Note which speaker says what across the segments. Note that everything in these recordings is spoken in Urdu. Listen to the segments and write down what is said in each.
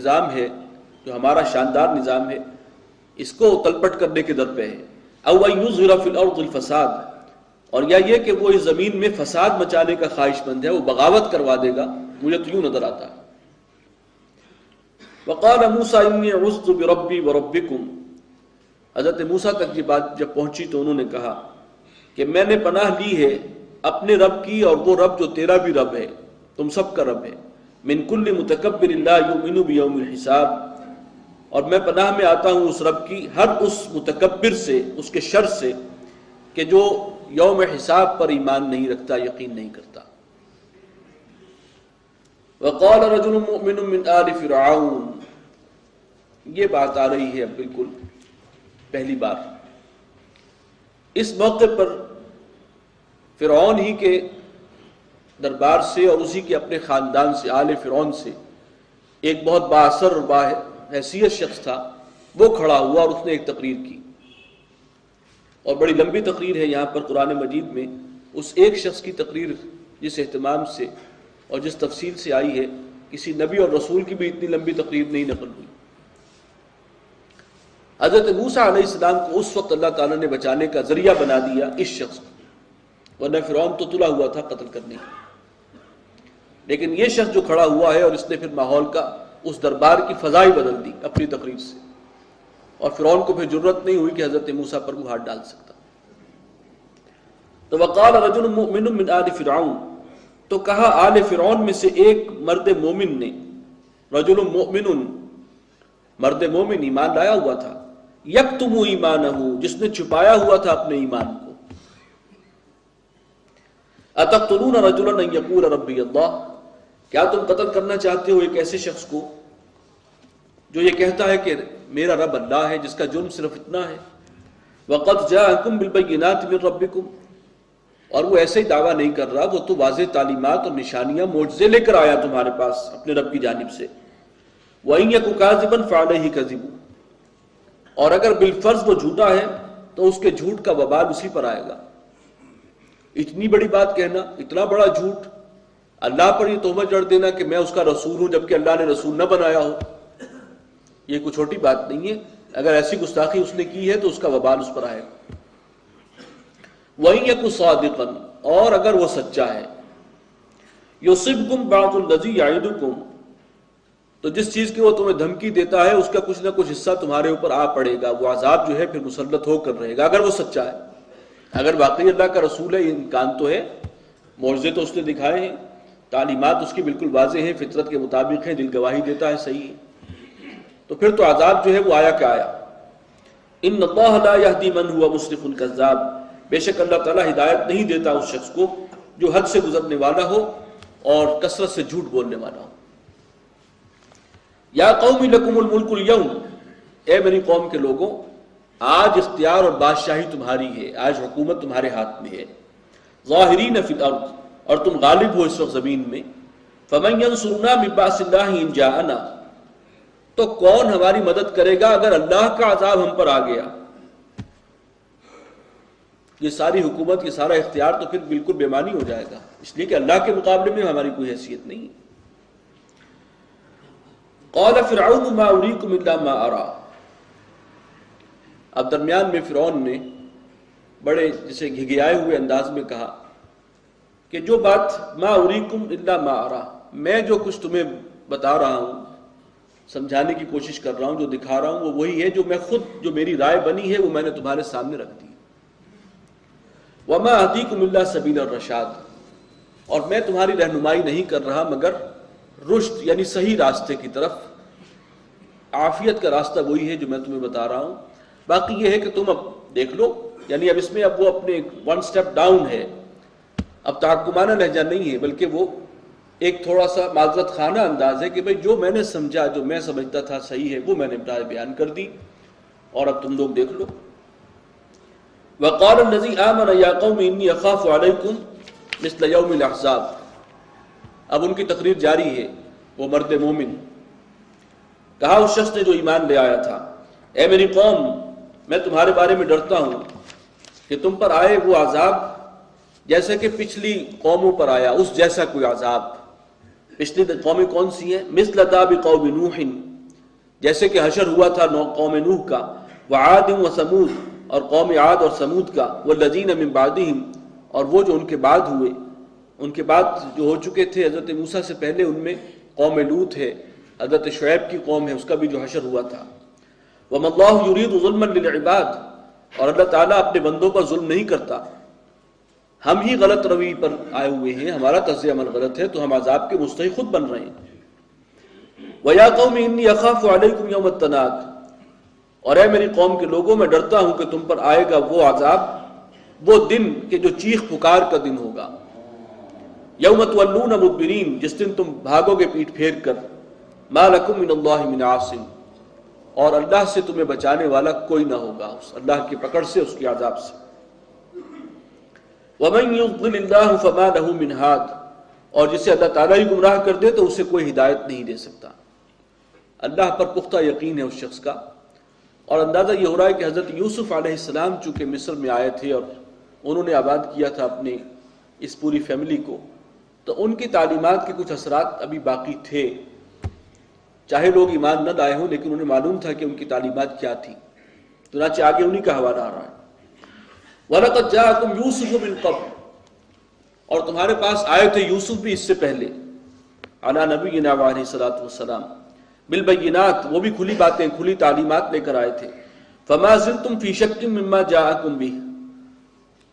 Speaker 1: نظام ہے جو ہمارا شاندار نظام ہے اس کو تلپٹ کرنے کے در پہ ہے. او یظہر فی الارض الفساد، اور یا یہ کہ وہ اس زمین میں فساد مچانے کا خواہش مند ہے، وہ بغاوت کروا دے گا. مجھے تو یوں نظر آتا ہے. وقال موسیٰ انی عذت بربی وربکم، حضرت موسیٰ تک یہ بات جب پہنچی تو انہوں نے کہا کہ میں نے پناہ لی ہے اپنے رب کی اور وہ رب جو تیرا بھی رب ہے، تم سب کا رب ہے. من کل متکبر لا یؤمن بیوم الحساب، اور میں پناہ میں آتا ہوں اس رب کی ہر اس متکبر سے، اس کے شر سے کہ جو یوم حساب پر ایمان نہیں رکھتا، یقین نہیں کرتا. وقال رجل مؤمن من آل فرعون، یہ بات آ رہی ہے اب بالکل پہلی بار. اس موقع پر فرعون ہی کے دربار سے اور اسی کے اپنے خاندان سے، آل فرعون سے، ایک بہت بااثر اور باحیثیت شخص تھا، وہ کھڑا ہوا اور اس نے ایک تقریر کی. اور بڑی لمبی تقریر ہے یہاں پر قرآن مجید میں. اس ایک شخص کی تقریر جس اہتمام سے اور جس تفصیل سے آئی ہے، کسی نبی اور رسول کی بھی اتنی لمبی تقریر نہیں نقل ہوئی. حضرت موسیٰ علیہ السلام کو اس وقت اللہ تعالیٰ نے بچانے کا ذریعہ بنا دیا اس شخص کو، ورنہ فرعون تو تلا ہوا تھا قتل کرنے کا. لیکن یہ شخص جو کھڑا ہوا ہے اور اس نے پھر ماحول کا، اس دربار کی فضا ہی بدل دی اپنی تقریر سے، اور فرعون کو پھر جرت نہیں ہوئی کہ حضرت موسیٰ پر وہ ہاتھ ڈال سکتا. تو وقال رجل مؤمن من آل فرعون، تو کہا آل فرعون میں سے ایک مرد مومن نے، رجل مؤمن، مرد مومن ایمان لایا ہوا تھا، یکتم ایمانہ، جس نے چھپایا ہوا تھا اپنے ایمان کو. اتقتلون رجلا ان یقول ربی اللہ، کیا تم قتل کرنا چاہتے ہو ایک ایسے شخص کو جو یہ کہتا ہے کہ میرا رب اللہ ہے، جس کا جرم صرف اتنا ہے. وقد جاءکم بالبینات من ربکم، اور وہ ایسے ہی دعویٰ نہیں کر رہا، وہ تو واضح تعلیمات اور نشانیاں، معجزے لے کر آیا تمہارے پاس اپنے رب کی جانب سے. وَإِن يَكُ كَاذِبًا فَعَلَيْهِ كَذِبُ، اور اگر بالفرض وہ جھوٹا ہے تو اس کے جھوٹ کا وبال اسی پر آئے گا. اتنی بڑی بات کہنا، اتنا بڑا جھوٹ، اللہ پر یہ تہمت جڑ دینا کہ میں اس کا رسول ہوں جبکہ اللہ نے رسول نہ بنایا ہو، یہ کوئی چھوٹی بات نہیں ہے. اگر ایسی گستاخی اس نے کی ہے تو اس کا وبال اس پر آئے گا. وَإِن يَكُ صَادِقًا، اور اگر وہ سچا ہے، يُصِبْكُمْ بَعْضُ الَّذِي يَعِدُكُمْ، تو جس چیز کی وہ تمہیں دھمکی دیتا ہے اس کا کچھ نہ کچھ حصہ تمہارے اوپر آ پڑے گا، وہ عذاب جو ہے پھر مسلط ہو کر رہے گا اگر وہ سچا ہے. اگر واقعی اللہ کا رسول ہے، یہ امکان تو ہے، معجزے تو اس نے دکھائے ہیں، تعلیمات اس کی بالکل واضح ہیں، فطرت کے مطابق ہیں، دل گواہی دیتا ہے، صحیح ہے، تو پھر تو عذاب جو ہے وہ آیا کیا آیا. ان اللہ لا یہدی من هو مسرف کذاب، بے شک اللہ تعالیٰ ہدایت نہیں دیتا اس شخص کو جو حد سے گزرنے والا ہو اور کثرت سے جھوٹ بولنے والا ہو. یا قوم لکم الملک اليوم، اے میری قوم کے لوگوں، آج اختیار اور بادشاہی تمہاری ہے، آج حکومت تمہارے ہاتھ میں ہے. ظاہرین فی الارض، اور تم غالب ہو اس وقت زمین میں. فمن ینصرنا من بأس اللہ ان جاءنا، تو کون ہماری مدد کرے گا اگر اللہ کا عذاب ہم پر آ گیا. یہ ساری حکومت، یہ سارا اختیار تو پھر بالکل بے معنی ہو جائے گا، اس لیے کہ اللہ کے مقابلے میں ہماری کوئی حیثیت نہیں ہے. قال فرعون ما اریکم الا ما ارى، اب درمیان میں فرعون نے بڑے جسے گھگیائے ہوئے انداز میں کہا کہ جو بات ما اریکم الا ما ارى، میں جو کچھ تمہیں بتا رہا ہوں، سمجھانے کی کوشش کر رہا ہوں، جو دکھا رہا ہوں، وہ وہی ہے جو میں خود، جو میری رائے بنی ہے وہ میں نے تمہارے سامنے رکھ دی. وما اهدیکم الا سبیل الرشاد، اور میں تمہاری رہنمائی نہیں کر رہا مگر رشد یعنی صحیح راستے کی طرف. عافیت کا راستہ وہی ہے جو میں تمہیں بتا رہا ہوں. باقی یہ ہے کہ تم اب دیکھ لو، یعنی اب اس میں اب وہ اپنے ون سٹیپ ڈاؤن ہے، اب تحکمانہ لہجہ نہیں ہے، بلکہ وہ ایک تھوڑا سا معذرت خانہ انداز ہے کہ بھئی جو میں نے سمجھا، جو میں سمجھتا تھا صحیح ہے، وہ میں نے بیان کر دی، اور اب تم لوگ دیکھ لو. وقال الذی آمن یا قوم انی اخاف علیکم مثل یوم الاحزاب، اب ان کی تقریر جاری ہے. وہ مرد مومن کہا اس شخص نے جو ایمان لے آیا تھا، اے میری قوم، میں تمہارے بارے میں ڈرتا ہوں کہ تم پر آئے وہ عذاب جیسا کہ پچھلی قوموں پر آیا، اس جیسا کوئی عذاب. پچھلی قومیں کون سی ہیں؟ مثل داب قوم نوح، جیسے کہ حشر ہوا تھا قوم نوح کا، وعاد و سمود، اور قوم عاد اور سمود کا، والذین من بعدہم، اور وہ جو ان کے بعد ہوئے، ان کے بعد جو ہو چکے تھے حضرت موسیٰ سے پہلے، ان میں قوم لوط ہے، حضرت شعیب کی قوم ہے، اس کا بھی جو حشر ہوا تھا۔ وَمَا اللَّهُ يُرِيدُ ظُلْمًا لِلْعِبَادِ، اور اللہ تعالیٰ اپنے بندوں پر ظلم نہیں کرتا۔ ہم ہی غلط روی پر آئے ہوئے ہیں، ہمارا طرز عمل غلط ہے تو ہم عذاب کے مستحق خود بن رہے ہیں۔ وَيَا قَوْمِ إِنِّي أَخَافُ عَلَيْكُمْ يَوْمَ التَّنَادِ، اور اے میری قوم کے لوگوں، میں ڈرتا ہوں کہ تم پر آئے گا وہ عذاب، وہ دن کہ جو چیخ پکار کا دن ہوگا۔ یوم تولون مدبرین، جس دن تم بھاگو گے پیٹ پھیر کر، ما لکم من اللہ من عاصم، اور اللہ سے تمہیں بچانے والا کوئی نہ ہوگا، اس اللہ کی پکڑ سے، اس کے عذاب سے۔ ومن یضلل اللہ فما لہ من ہاد، اور جسے اللہ تعالیٰ ہی گمراہ کر دے تو اسے کوئی ہدایت نہیں دے سکتا۔ اللہ پر پختہ یقین ہے اس شخص کا، اور اندازہ یہ ہو رہا ہے کہ حضرت یوسف علیہ السلام چونکہ مصر میں آئے تھے اور انہوں نے آباد کیا تھا اپنے اس پوری فیملی کو، تو ان کی تعلیمات کے کچھ اثرات ابھی باقی تھے، چاہے لوگ ایمان نہ لائے ہوں، لیکن انہیں معلوم تھا کہ ان کی تعلیمات کیا تھی، چنانچہ آگے انہی کا حوالہ آ رہا ہے۔ وَلَقَدْ جَاءَكُمْ يُوسُفُ مِنْ قَبْلُ، اور تمہارے پاس آئے تھے یوسف بھی اس سے پہلے، علی نبینا علیہ الصلوۃ والسلام، بالبینات، وہ بھی کھلی باتیں، کھلی تعلیمات لے کر آئے تھے۔ فما زلتم فی شک مما جاءکم بہ،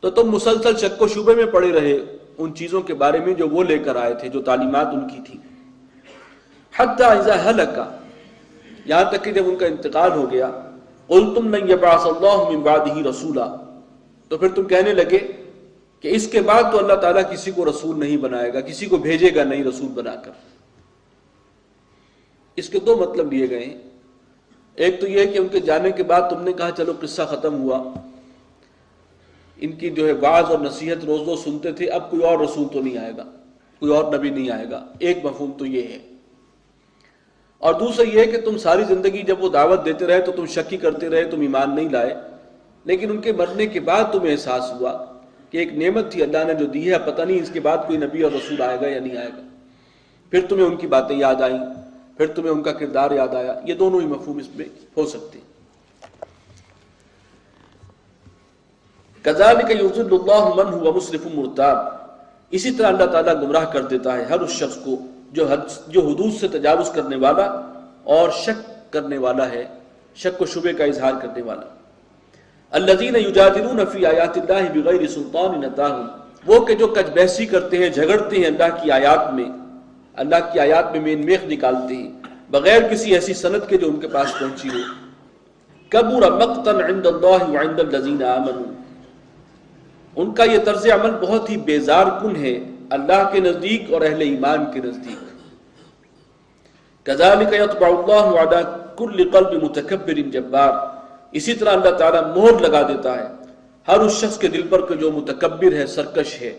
Speaker 1: تو تم مسلسل شک و شبے میں پڑے رہے ان چیزوں کے بارے میں جو وہ لے کر آئے تھے، جو تعلیمات ان کی تھی۔ حتی اذا ہلک، یہاں تک کہ جب ان کا انتقال ہو گیا، قلتم لن یبعث اللہ من بعدہ رسولا، تو پھر تم کہنے لگے کہ اس کے بعد تو اللہ تعالیٰ کسی کو رسول نہیں بنائے گا، کسی کو بھیجے گا نہیں رسول بنا کر۔ اس کے دو مطلب لیے گئے ہیں۔ ایک تو یہ کہ ان کے جانے کے بعد تم نے کہا چلو قصہ ختم ہوا، ان کی جو ہے وعظ اور نصیحت روز روز سنتے تھے، اب کوئی اور رسول تو نہیں آئے گا، کوئی اور نبی نہیں آئے گا، ایک مفہوم تو یہ ہے۔ اور دوسرا یہ کہ تم ساری زندگی جب وہ دعوت دیتے رہے تو تم شک ہی کرتے رہے، تم ایمان نہیں لائے، لیکن ان کے مرنے کے بعد تمہیں احساس ہوا کہ ایک نعمت تھی اللہ نے جو دی ہے، پتہ نہیں اس کے بعد کوئی نبی اور رسول آئے گا یا نہیں آئے گا، پھر تمہیں ان کی باتیں یاد آئیں، پھر تمہیں ان کا کردار یاد آیا۔ یہ دونوں ہی مفہوم اس میں ہو سکتے ہیں۔ کذالک یضل اللہ من هو مسرف مرتاب، اسی طرح اللہ تعالیٰ گمراہ کر دیتا ہے ہر اس شخص کو جو حدود سے تجاوز کرنے والا اور شک کرنے والا ہے، شک و شبے کا اظہار کرنے والا۔ الذین یجادلون فی آیات اللہ بغیر سلطان اتاہم، وہ کہ جو کج بحثی کرتے ہیں، جھگڑتے ہیں اللہ کی آیات میں، اللہ کی آیات میں مین میخ نکالتے ہیں بغیر کسی ایسی سند کے جو ان کے پاس پہنچی ہو۔ کبر مقتا عند اللہ وعند الذین آمنوا، ان کا یہ طرز عمل بہت ہی بیزار کن ہے اللہ کے نزدیک اور اہل ایمان کے نزدیک۔ کذالک یطبع اللہ علی کل قلب متکبر جبار، اسی طرح اللہ تعالیٰ مہر لگا دیتا ہے ہر اس شخص کے دل پر کہ جو متکبر ہے، سرکش ہے،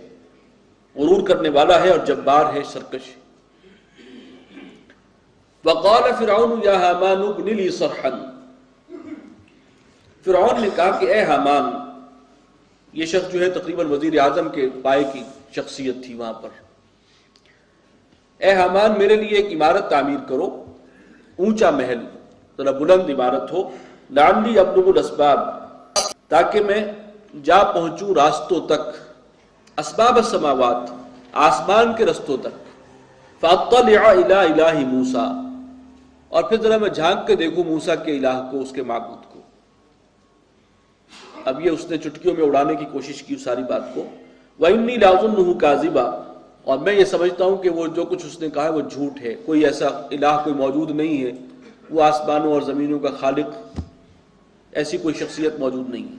Speaker 1: غرور کرنے والا ہے اور جبار ہے، سرکش ہے۔ وقال فرعون یا حامان ابن لی صرحا، فرعون نے کہا کہ اے حامان، یہ شخص جو ہے تقریباً وزیر اعظم کے پائے کی شخصیت تھی وہاں پر، اے حامان میرے لیے ایک عمارت تعمیر کرو، اونچا محل، ذرا بلند عمارت ہو، لعلی ابلغ الاسباب، تاکہ میں جا پہنچوں راستوں تک، اسباب السماوات، آسمان کے رستوں تک، فاطلع الی الہ موسیٰ، اور پھر ذرا میں جھانک کے دیکھوں موسیٰ کے الہ کو، اس کے معبود کو۔ اب یہ اس نے چٹکیوں میں اڑانے کی کوشش کی ساری بات کو۔ وَإِنِّي لَأَظُنُّهُ كَاذِبًا، اور میں یہ سمجھتا ہوں کہ وہ جو کچھ اس نے کہا ہے وہ جھوٹ ہے، کوئی ایسا الہ کوئی موجود نہیں ہے، وہ آسمانوں اور زمینوں کا خالق، ایسی کوئی شخصیت موجود نہیں ہے۔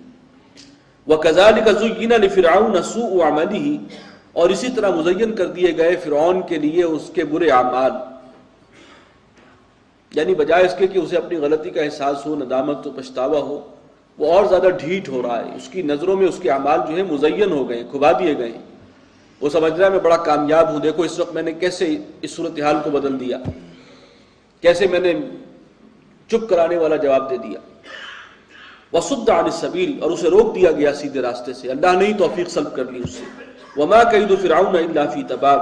Speaker 1: وَكَذَلِكَ زُيِّنَ لِفِرْعَوْنَ سُوءُ عَمَلِهِ، اور اسی طرح مزین کر دیے گئے فرعون کے لیے اس کے برے اعمال، یعنی بجائے اس کے کہ اسے اپنی غلطی کا احساس ہو، ندامت و پچھتاوا ہو، وہ اور زیادہ ڈھیٹ ہو رہا ہے، اس کی نظروں میں اس کے اعمال جو ہیں مزین ہو گئے، کھبا دیے گئے، وہ سمجھ رہا ہے میں بڑا کامیاب ہوں، دیکھو اس وقت میں نے کیسے اس صورتحال کو بدل دیا، کیسے میں نے چپ کرانے والا جواب دے دیا۔ وَصُدَّ عَنِ السَّبِيلِ، اور اسے روک دیا گیا سیدھے راستے سے، اللہ نے ہی توفیق سلب کر لی اس سے۔ وَمَا كَيْدُ فِرْعَوْنَ إِلَّا فِي تَبَابٍ،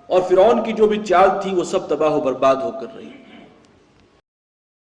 Speaker 1: اور فرعون کی جو بھی چال تھی وہ سب تباہ و برباد ہو کر رہی۔